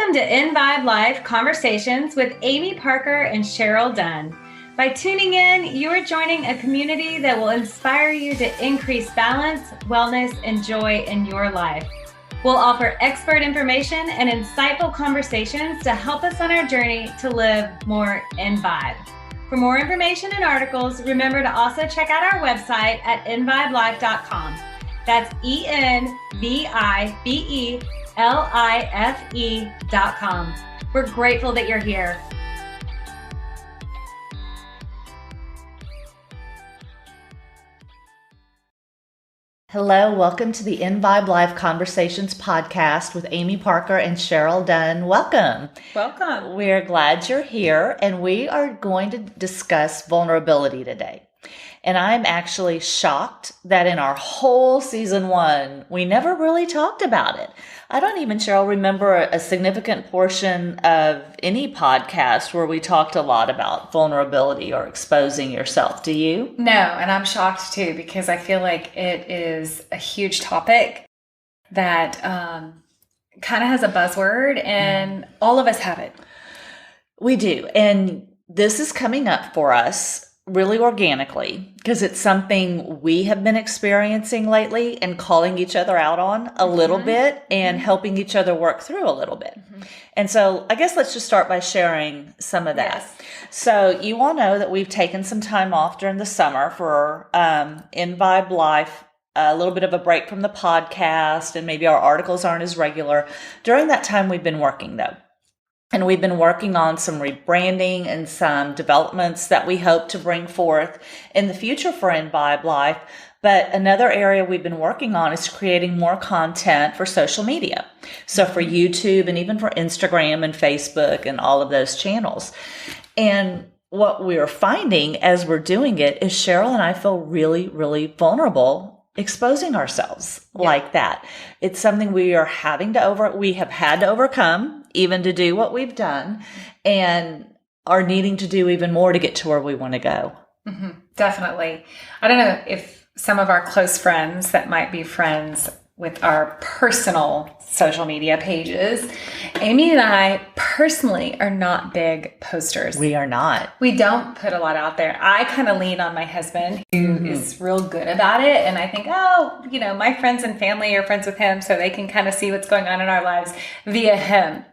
Welcome to In Vibe Life Conversations with Amy, Parker, and Cheryl Dunn. By tuning in, you are joining a community that will inspire you to increase balance, wellness, and joy in your life. We'll offer expert information and insightful conversations to help us on our journey to live more in vibe. For more information and articles, remember to also check out our website at invibelife.com. That's ENVIBELIFE.com. We're grateful that you're here. Hello, welcome to the In Vibe Life Conversations podcast with Amy, Parker, and Cheryl Dunn. Welcome. Welcome. We're glad you're here, and we are going to discuss vulnerability today. And I'm actually shocked that in our whole season 1, we never really talked about it. I don't even, Cheryl, remember a significant portion of any podcast where we talked a lot about vulnerability or exposing yourself. Do you? No, and I'm shocked too, because I feel like it is a huge topic that kind of has a buzzword, and all of us have it. We do. And this is coming up for us really organically because it's something we have been experiencing lately and calling each other out on a little bit and helping each other work through a little bit. And so I guess let's just start by sharing some of that. Yes. So you all know that we've taken some time off during the summer for In Vibe Life, a little bit of a break from the podcast, and maybe our articles aren't as regular. During that time, we've been working though. And we've been working on some rebranding and some developments that we hope to bring forth in the future for In Vibe Life. But another area we've been working on is creating more content for social media. So for YouTube and even for Instagram and Facebook and all of those channels. And what we're finding as we're doing it is Cheryl and I feel really, really vulnerable exposing ourselves like that. It's something we have had to overcome even to do what we've done, and are needing to do even more to get to where we want to go. Definitely. I don't know if some of our close friends that might be friends with our personal social media pages, Amy and I personally are not big posters. We are not. We don't put a lot out there. I kind of lean on my husband, who is real good about it. And I think, my friends and family are friends with him, so they can kind of see what's going on in our lives via him,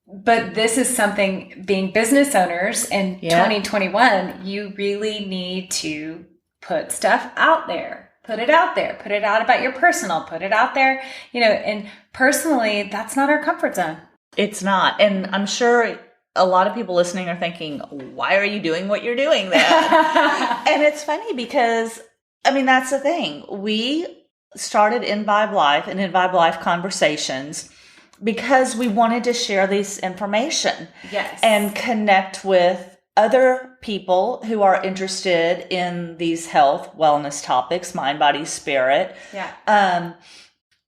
But this is something, being business owners in 2021, you really need to put stuff out there. Put it out there. Put it out about your personal. Put it out there, and personally, that's not our comfort zone. It's not. And I'm sure a lot of people listening are thinking, why are you doing what you're doing then? And it's funny because, that's the thing. We started In Vibe Life and In Vibe Life Conversations because we wanted to share this information. Yes. And connect with other people who are interested in these health, wellness topics, mind, body, spirit. Yeah.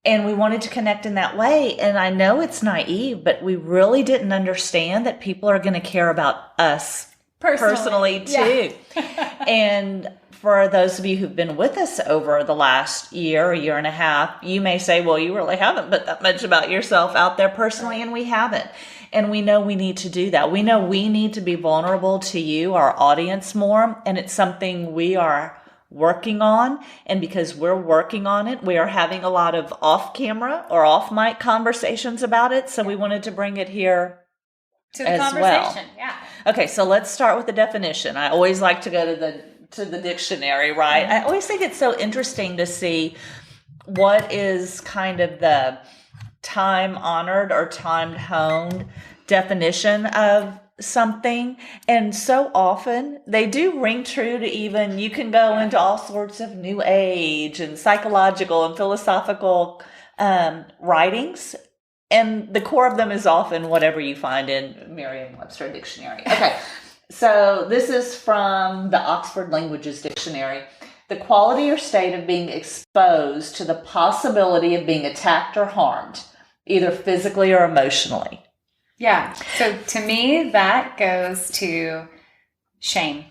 And we wanted to connect in that way. And I know it's naive, but we really didn't understand that people are going to care about us personally too. Yeah. And for those of you who've been with us over the last year and a half, you may say, well, you really haven't put that much about yourself out there personally, and we haven't. And we know we need to do that. We know we need to be vulnerable to you, our audience, more. And it's something we are working on. And because we're working on it, we are having a lot of off-camera or off-mic conversations about it. So we wanted to bring it here to the as conversation. Well. Yeah. Okay, so let's start with the definition. I always like to go to the dictionary, right? I always think it's so interesting to see what is kind of the time-honored or time-honed definition of something. And so often they do ring true to, even you can go into all sorts of new age and psychological and philosophical writings. And the core of them is often whatever you find in Merriam-Webster Dictionary. Okay, so this is from the Oxford Languages Dictionary. The quality or state of being exposed to the possibility of being attacked or harmed, either physically or emotionally. Yeah. So to me, that goes to shame.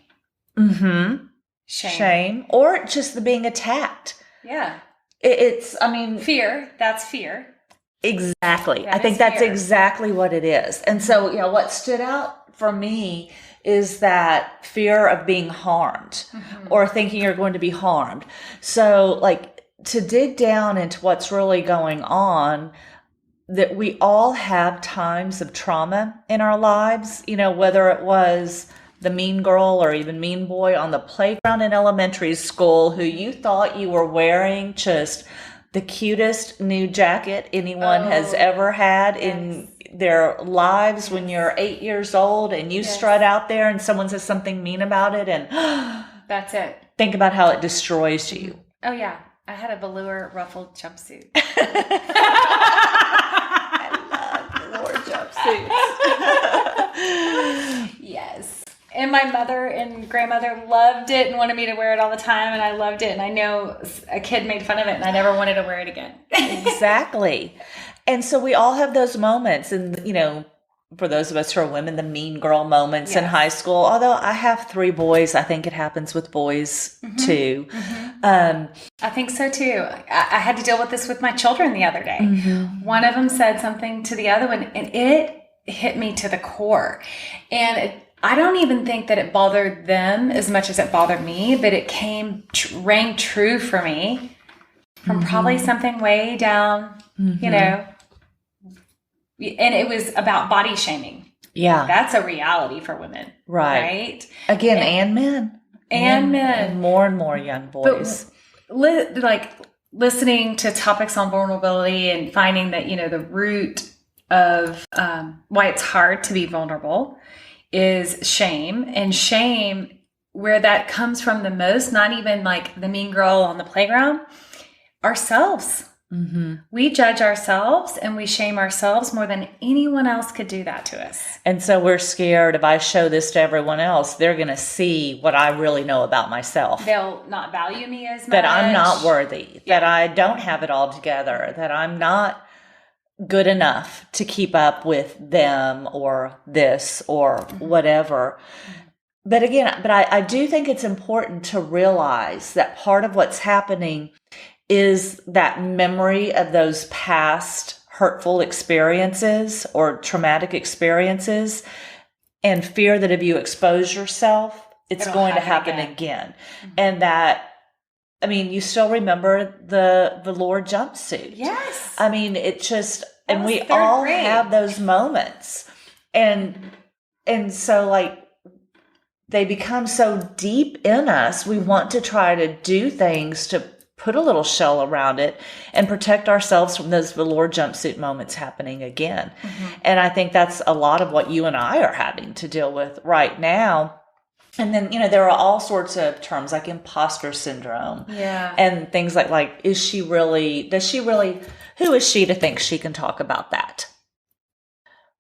Shame. Or just the being attacked. Yeah. It's fear. That's fear. Exactly. I think that's exactly what it is. And so, what stood out for me is that fear of being harmed or thinking you're going to be harmed. So to dig down into what's really going on, that we all have times of trauma in our lives, whether it was the mean girl or even mean boy on the playground in elementary school who you thought you were wearing just the cutest new jacket anyone has ever had in their lives when you're 8 years old and you strut out there and someone says something mean about it and that's it. Think about how it destroys you. Oh yeah. I had a velour ruffled jumpsuit. I love velour jumpsuits. Yes. And my mother and grandmother loved it and wanted me to wear it all the time, and I loved it. And I know a kid made fun of it, and I never wanted to wear it again. Exactly. And so we all have those moments, and for those of us who are women, the mean girl moments in high school. Although I have 3 boys, I think it happens with boys too. I think so too. I had to deal with this with my children the other day. One of them said something to the other one, and it hit me to the core. And I don't even think that it bothered them as much as it bothered me, but it rang true for me from probably something way down, and it was about body shaming. Yeah. That's a reality for women. Right? Again, and men. And men. And more young boys. But, listening to topics on vulnerability and finding that, the root of why it's hard to be vulnerable is shame. And shame, where that comes from the most, not even like the mean girl on the playground, ourselves. We judge ourselves and we shame ourselves more than anyone else could do that to us. And so we're scared if I show this to everyone else, they're going to see what I really know about myself. They'll not value me as much. That I'm not worthy, that I don't have it all together, that I'm not good enough to keep up with them or this or whatever. But again, I do think it's important to realize that part of what's happening is that memory of those past hurtful experiences or traumatic experiences, and fear that if you expose yourself, it'll going to happen again. And that, you still remember the velour jumpsuit. Yes. It just, and we all have those moments. And so they become so deep in us, we want to try to do things to put a little shell around it and protect ourselves from those velour jumpsuit moments happening again. And I think that's a lot of what you and I are having to deal with right now. And then, there are all sorts of terms like imposter syndrome and things like, who is she to think she can talk about that?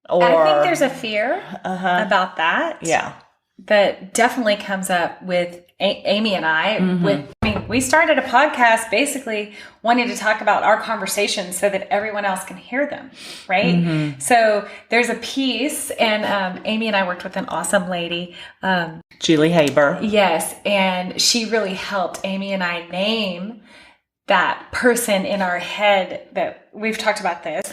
Or I think there's a fear about that. Yeah. That definitely comes up with Amy and I. We started a podcast basically wanting to talk about our conversations so that everyone else can hear them, right? So there's a piece, and Amy and I worked with an awesome lady, Julie Haber. Yes, and she really helped Amy and I name that person in our head that we've talked about this,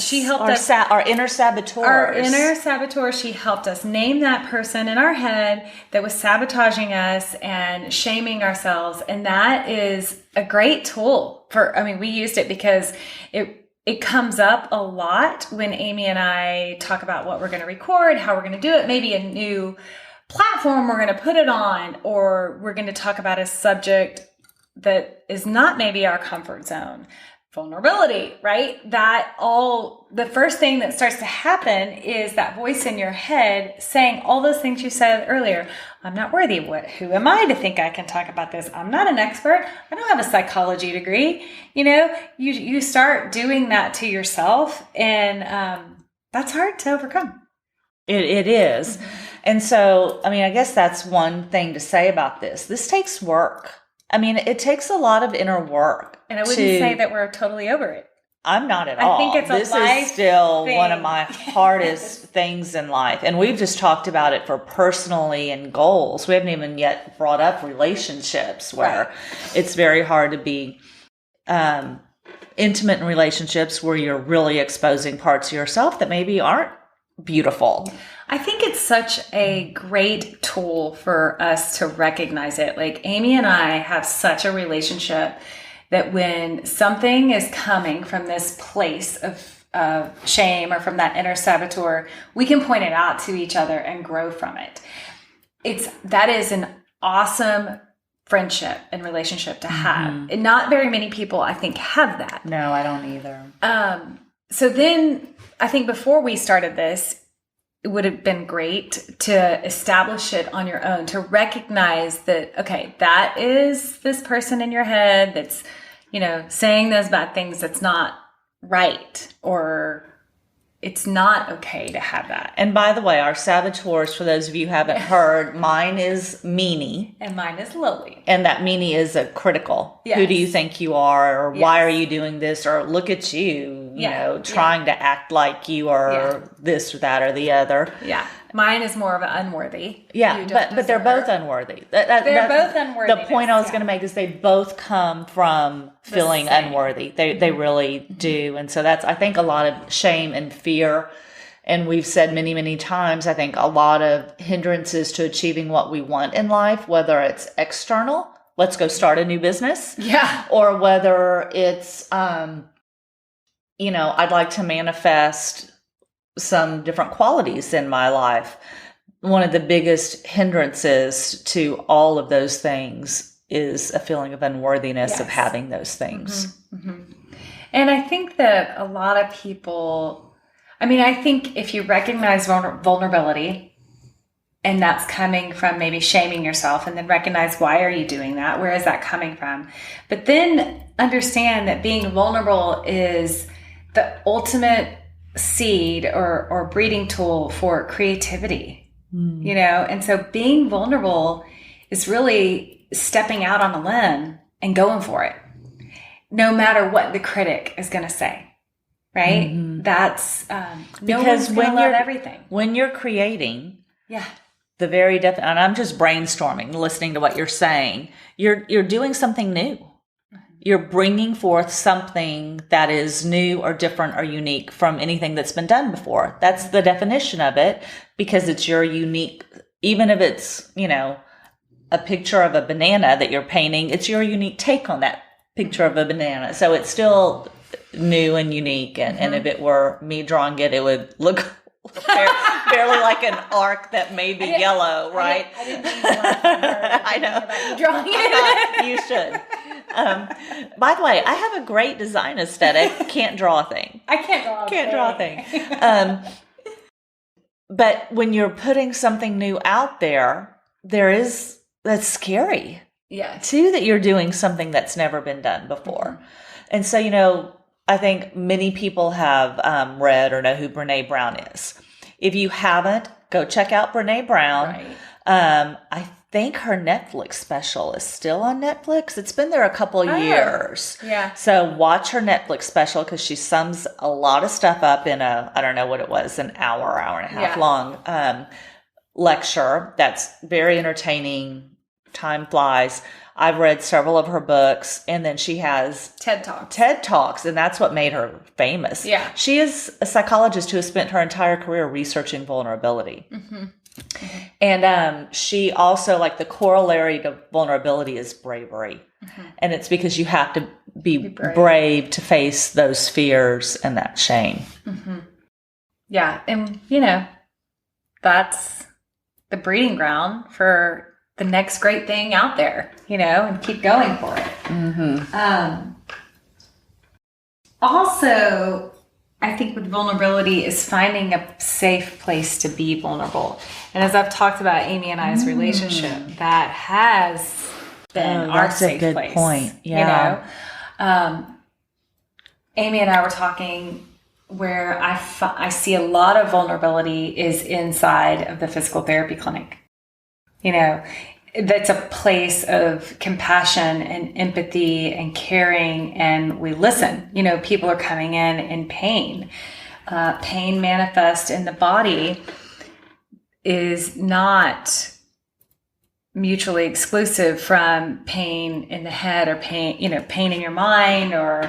she helped us. Our inner saboteurs. She helped us name that person in our head that was sabotaging us and shaming ourselves. And that is a great tool we used it because it comes up a lot when Amy and I talk about what we're going to record, how we're going to do it, maybe a new platform we're going to put it on, or we're going to talk about a subject that is not maybe our comfort zone. Vulnerability, right? The first thing that starts to happen is that voice in your head saying all those things you said earlier. I'm not worthy. Who am I to think I can talk about this? I'm not an expert. I don't have a psychology degree. You start doing that to yourself, and that's hard to overcome. It is. And so, I guess that's one thing to say about this. This takes work. It takes a lot of inner work. And I wouldn't say that we're totally over it. I'm not at all. I think it's this is still one of my hardest things in life. And we've just talked about it for personally and goals. We haven't even yet brought up relationships where it's very hard to be in intimate relationships where you're really exposing parts of yourself that maybe aren't beautiful. I think it's such a great tool for us to recognize it. Like Amy and I have such a relationship that when something is coming from this place of shame or from that inner saboteur, we can point it out to each other and grow from it. That is an awesome friendship and relationship to have. And not very many people, I think, have that. No, I don't either. So then I think before we started this, it would have been great to establish it on your own, to recognize that, okay, that is this person in your head that's, saying those bad things. That's not right, or it's not okay to have that. And by the way, our saboteurs, for those of you who haven't heard, mine is meanie. And mine is lowly. And that meanie is a critical. Yes. Who do you think you are? Or why are you doing this? Or look at you, trying to act like you are this or that or the other. Yeah. Mine is more of an unworthy. Yeah, but they're both unworthy. They're both unworthy. The point I was going to make is they both come from feeling unworthy. They really do. And so that's, I think, a lot of shame and fear. And we've said many, many times, I think a lot of hindrances to achieving what we want in life, whether it's external, let's go start a new business. Yeah. Or whether it's, I'd like to manifest some different qualities in my life. One of the biggest hindrances to all of those things is a feeling of unworthiness of having those things. And I think that a lot of people, I think if you recognize vulnerability, and that's coming from maybe shaming yourself, and then recognize, why are you doing that? Where is that coming from? But then understand that being vulnerable is the ultimate seed or breeding tool for creativity, and so being vulnerable is really stepping out on a limb and going for it, no matter what the critic is going to say, right? That's because when you're everything, when you're creating, the very and I'm just brainstorming, listening to what you're saying, you're doing something new. You're bringing forth something that is new or different or unique from anything that's been done before. That's the definition of it, because it's your unique, even if it's, a picture of a banana that you're painting, it's your unique take on that picture of a banana. So it's still new and unique. And if it were me drawing it, it would look barely like an arc that may be yellow, right? I didn't mean to I know. About you drawing it. You should. By the way, I have a great design aesthetic. Can't draw a thing. I can't draw a thing. Can't draw a thing. But when you're putting something new out there, that's scary. Yeah. Too, that you're doing something that's never been done before. And so, I think many people have read or know who Brené Brown is. If you haven't, go check out Brené Brown. Right. I think her Netflix special is still on Netflix. It's been there a couple of years. Yeah. So watch her Netflix special, because she sums a lot of stuff up in I don't know what it was, an hour and a half long lecture that's very entertaining. Time flies. I've read several of her books, and then she has TED Talks, and that's what made her famous. Yeah. She is a psychologist who has spent her entire career researching vulnerability. And she also, like, the corollary to vulnerability is bravery. And it's because you have to be brave to face those fears and that shame. Yeah. And, that's the breeding ground for the next great thing out there, and keep going for it. Also, I think with vulnerability is finding a safe place to be vulnerable. And as I've talked about Amy and I's relationship, that has been our safe place. That's a good point. Yeah. Amy and I were talking where I see a lot of vulnerability is inside of the physical therapy clinic. That's a place of compassion and empathy and caring, and we listen. People are coming in pain. Pain manifest in the body is not mutually exclusive from pain in the head or pain in your mind or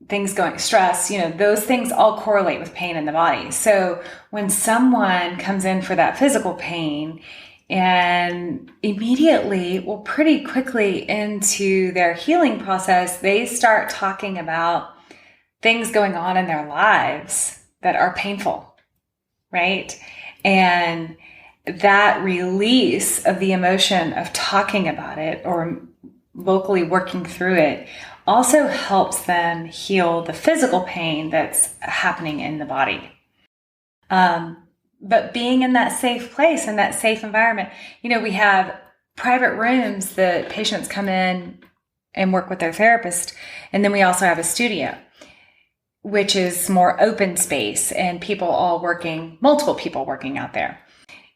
things going, stress, those things all correlate with pain in the body. So when someone comes in for that physical pain and immediately, well, pretty quickly into their healing process, they start talking about things going on in their lives that are painful, right? And that release of the emotion of talking about it or vocally working through it also helps them heal the physical pain that's happening in the body. But being in that safe place, in that safe environment, we have private rooms that patients come in and work with their therapist. And then we also have a studio, which is more open space and multiple people working out there.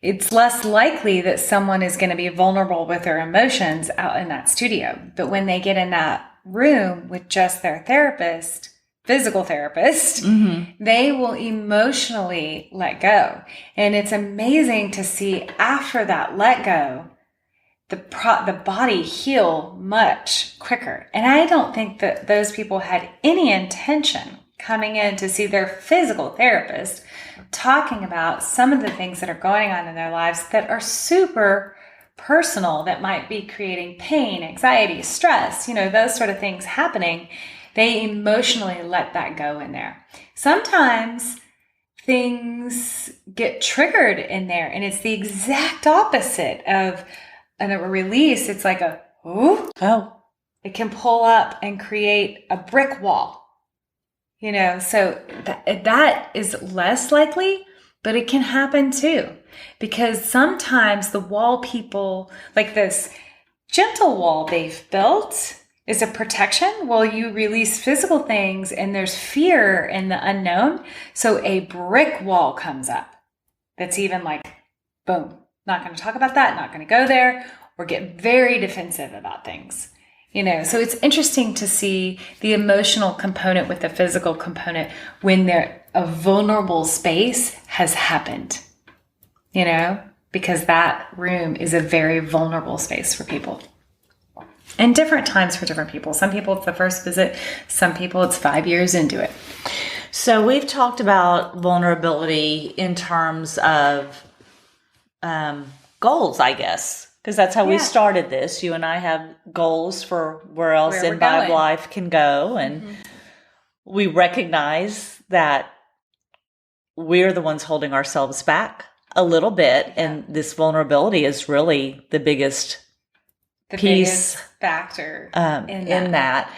It's less likely that someone is going to be vulnerable with their emotions out in that studio. But when they get in that room with just their therapist, physical therapist, they will emotionally let go. And it's amazing to see after that let go, the body heal much quicker. And I don't think that those people had any intention coming in to see their physical therapist talking about some of the things that are going on in their lives that are super personal, that might be creating pain, anxiety, stress, those sort of things happening. They emotionally let that go in there. Sometimes things get triggered in there and it's the exact opposite of a release. It's like it can pull up and create a brick wall. So that is less likely, but it can happen too. Because sometimes the wall people, like this gentle wall they've built, is a protection. Well, you release physical things and there's fear in the unknown. So a brick wall comes up that's even like, boom, not going to talk about that, not going to go there, or get very defensive about things. So it's interesting to see the emotional component with the physical component when a vulnerable space has happened, because that room is a very vulnerable space for people. And different times for different people. Some people it's the first visit. Some people it's 5 years into it. So we've talked about vulnerability in terms of goals, I guess. Because that's how we started this. You and I have goals for where else In Vibe Life can go. And we recognize that we're the ones holding ourselves back a little bit. And this vulnerability is really the biggest piece factor in that.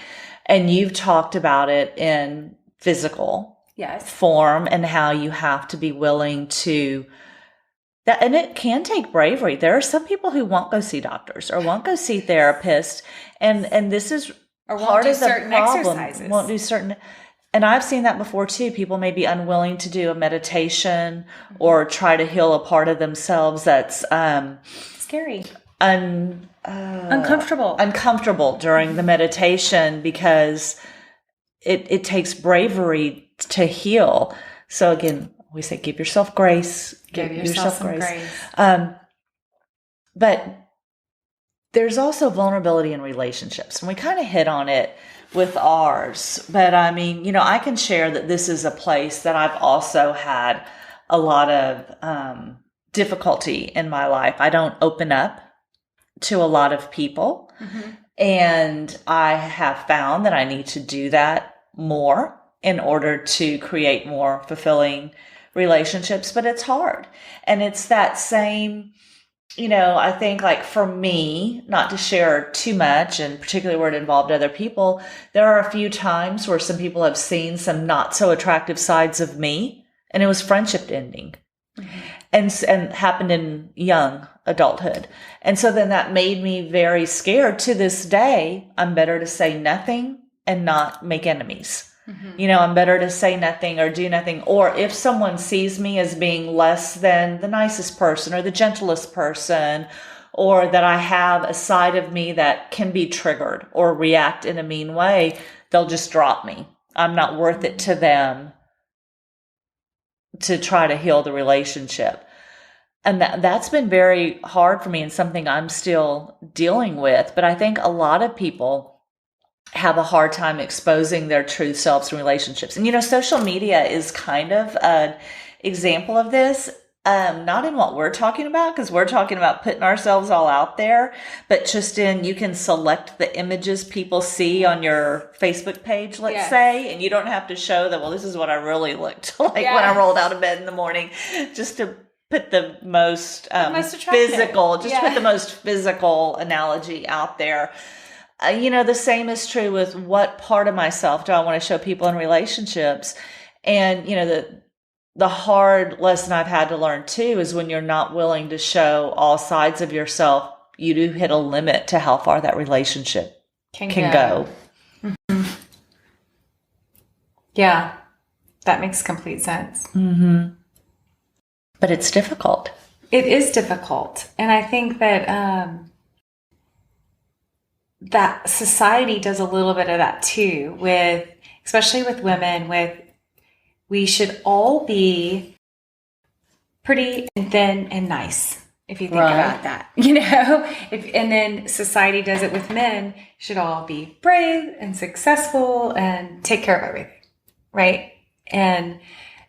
And you've talked about it in physical form and how you have to be willing to that, and it can take bravery. There are some people who won't go see doctors or won't go see therapists, and this is part of the problem. Won't do certain, and I've seen that before too. People may be unwilling to do a meditation or try to heal a part of themselves that's scary, uncomfortable during the meditation because it takes bravery to heal. So again, we say, give yourself grace. Give yourself some grace. But there's also vulnerability in relationships. And we kind of hit on it with ours. But I mean, I can share that this is a place that I've also had a lot of difficulty in my life. I don't open up to a lot of people. And I have found that I need to do that more in order to create more fulfilling relationships, but it's hard. And it's that same, I think like for me, not to share too much and particularly where it involved other people, there are a few times where some people have seen some not so attractive sides of me and it was friendship ending and happened in young adulthood. And so then that made me very scared. To this day, I'm better to say nothing and not make enemies. I'm better to say nothing or do nothing. Or if someone sees me as being less than the nicest person or the gentlest person, or that I have a side of me that can be triggered or react in a mean way, they'll just drop me. I'm not worth it to them to try to heal the relationship. And that's been very hard for me and something I'm still dealing with. But I think a lot of people have a hard time exposing their true selves in relationships. And, social media is kind of an example of this. Not in what we're talking about, because we're talking about putting ourselves all out there, but just you can select the images people see on your Facebook page, let's say, and you don't have to show that, well, this is what I really looked like when I rolled out of bed in the morning, just to put the most, physical, put the most physical analogy out there. The same is true with what part of myself do I want to show people in relationships. And, the hard lesson I've had to learn too is when you're not willing to show all sides of yourself, you do hit a limit to how far that relationship can go. Mm-hmm. Yeah, that makes complete sense. Mm-hmm. But it's difficult. It is difficult. And I think that that society does a little bit of that too, especially with women, we should all be pretty and thin and nice, if you think about that. And then society does it with men, should all be brave and successful and take care of everything, right? And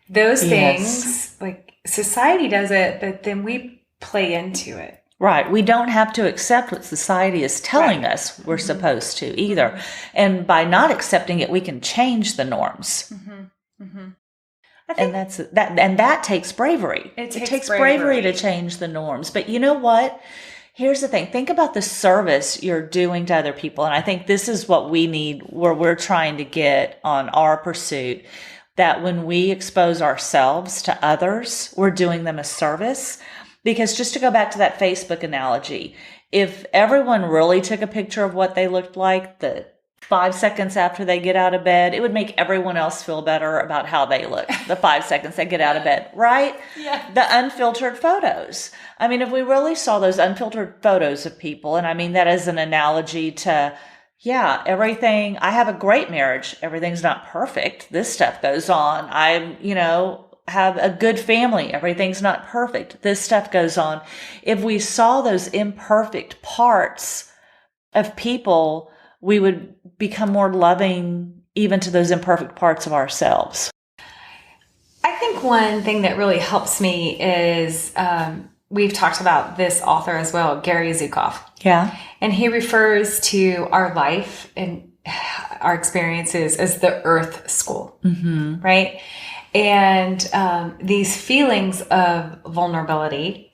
those things, like society does it, but then we play into it. Right. We don't have to accept what society is telling us we're supposed to either. And by not accepting it, we can change the norms. Mm-hmm. Mm-hmm. And that takes bravery. It takes bravery to change the norms. But you know what? Here's the thing. Think about the service you're doing to other people. And I think this is what we need, where we're trying to get on our pursuit, that when we expose ourselves to others, we're doing them a service. Because just to go back to that Facebook analogy, if everyone really took a picture of what they looked like, 5 seconds after they get out of bed, it would make everyone else feel better about how they look the 5 seconds they get out of bed, right? Yeah. The unfiltered photos. I mean, if we really saw those unfiltered photos of people, and I mean that as an analogy to, everything, I have a great marriage. Everything's not perfect. This stuff goes on. Have a good family. Everything's not perfect. This stuff goes on. If we saw those imperfect parts of people, we would become more loving even to those imperfect parts of ourselves. I think one thing that really helps me is we've talked about this author as well, Gary Zukav. Yeah. And he refers to our life and our experiences as the Earth School, right? And these feelings of vulnerability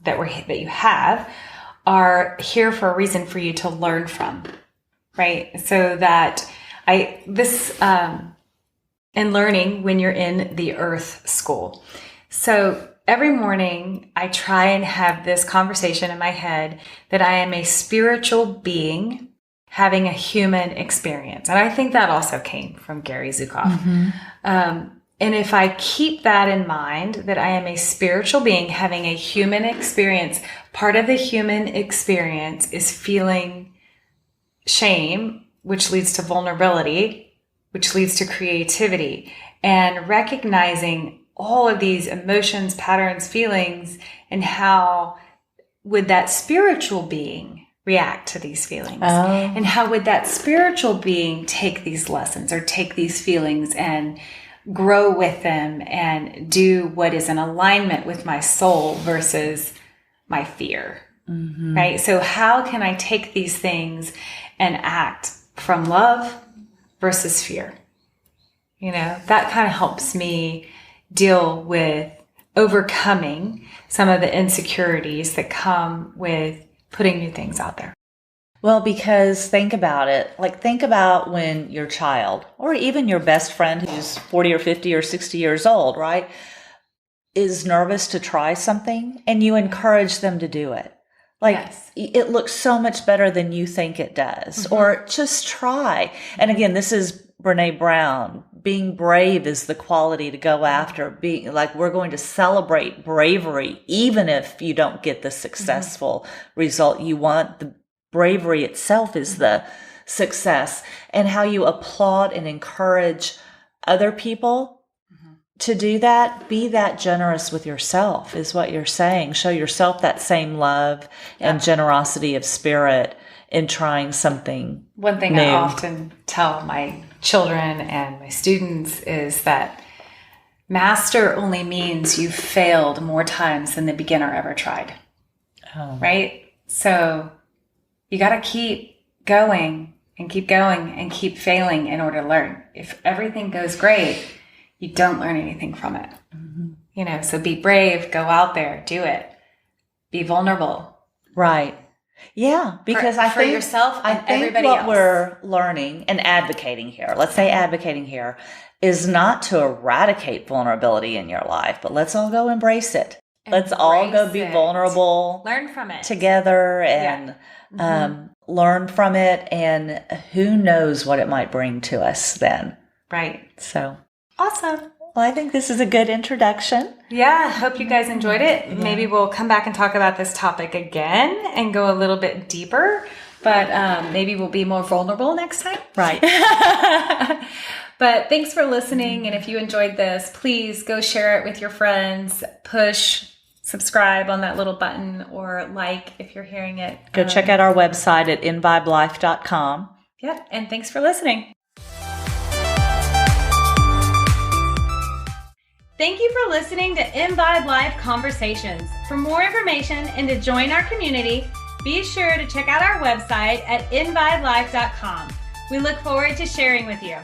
that you have are here for a reason for you to learn from. Right. So that and learning when you're in the Earth School. So every morning I try and have this conversation in my head that I am a spiritual being having a human experience. And I think that also came from Gary Zukav. And if I keep that in mind, that I am a spiritual being having a human experience, part of the human experience is feeling shame, which leads to vulnerability, which leads to creativity, and recognizing all of these emotions, patterns, feelings, and how would that spiritual being react to these feelings? And how would that spiritual being take these lessons or take these feelings and grow with them and do what is in alignment with my soul versus my fear, right? So how can I take these things and act from love versus fear? That kind of helps me deal with overcoming some of the insecurities that come with putting new things out there. Well, because think about it. Like, think about when your child, or even your best friend who's 40 or 50 or 60 years old, right, is nervous to try something and you encourage them to do it. Like, it looks so much better than you think it does. Or just try. And again, this is Brené Brown. Being brave is the quality to go after. Being like, we're going to celebrate bravery, even if you don't get the successful result you want. The bravery itself is the success, and how you applaud and encourage other people to do that, be that generous with yourself is what you're saying. Show yourself that same love and generosity of spirit in trying something One thing new. I often tell my children and my students is that master only means you failed more times than the beginner ever tried. Oh. Right? So you got to keep going and keep failing in order to learn. If everything goes great, you don't learn anything from it. Mm-hmm. So be brave, go out there, do it. Be vulnerable. Right. Yeah, because I think for yourself and everybody else. What we're learning and advocating here, let's say advocating here, is not to eradicate vulnerability in your life, but let's all go embrace it. Let's all go be vulnerable. Learn from it. Together and learn from it. And who knows what it might bring to us then. Right. So. Awesome. Well, I think this is a good introduction. Yeah, I hope you guys enjoyed it. Yeah. Maybe we'll come back and talk about this topic again and go a little bit deeper, but maybe we'll be more vulnerable next time. Right. But thanks for listening. And if you enjoyed this, please go share it with your friends. Push subscribe on that little button or like if you're hearing it. Go check out our website at invibelife.com. Yep. And thanks for listening. Thank you for listening to Imbibe Life Conversations. For more information and to join our community, be sure to check out our website at invibelife.com. We look forward to sharing with you.